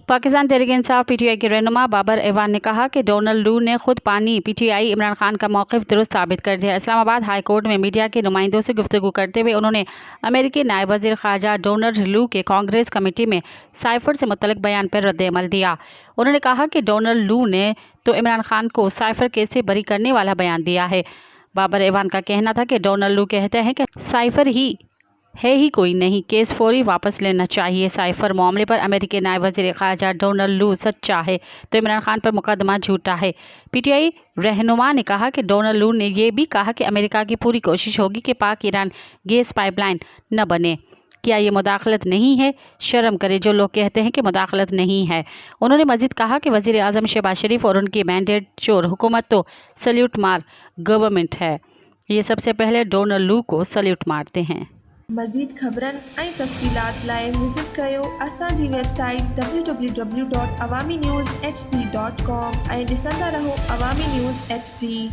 Pakistan Tehreek Insaf PTI के रहनुमा Babar Evan ने कहा कि डोनाल्ड लू ने खुद पानी PTI इमरान खान का मौक़िफ़ दुरुस्त साबित कर दिया। इस्लामाबाद हाई कोर्ट में मीडिया के नुमाइंदों से गुफ्तगू करते हुए उन्होंने अमेरिकी नायब वज़ीर ख़ारजा डोनाल्ड लू के कांग्रेस कमेटी में साइफ़र से मुतल्लिक़ बयान पर रद्द-ए-अमल दिया। उन्होंने कहा कि डोनाल्ड लू ने तो इमरान खान को साइफ़र केस से बरी करने वाला बयान दिया है। बाबर एवान का कहना था कि डोनाल्ड लू कहते हैं कि साइफ़र है ही कोई नहीं, केस फौरी वापस लेना चाहिए। साइफ़र मामले पर अमेरिकी नायब वज़ीर ख़ारजा डोनाल्ड लू सच्चा है तो इमरान खान पर मुकदमा झूठा है। PTI रहनुमा ने कहा कि डोनाल्ड लू ने यह भी कहा कि अमेरिका की पूरी कोशिश होगी कि पाक ईरान गैस पाइपलाइन न बने। क्या ये मुदाखलत नहीं है? शर्म करे जो लोग कहते हैं कि मुदाखलत नहीं है। उन्होंने मज़ीद कहा कि वज़ीर आज़म शहबाज शरीफ और उनकी मैंडेट चोर हुकूमत तो सल्यूट मार गवर्नमेंट है। ये सबसे पहले डोनाल्ड लू को सल्यूट मारते हैं। मज़ीद ख़बरनि ऐं तफ़सीलात लाइ विज़िट कयो असांजी वेबसाइट www.awamiNewsHD.com ऐं ॾिसंदा रहो अवामी न्यूज़ HD।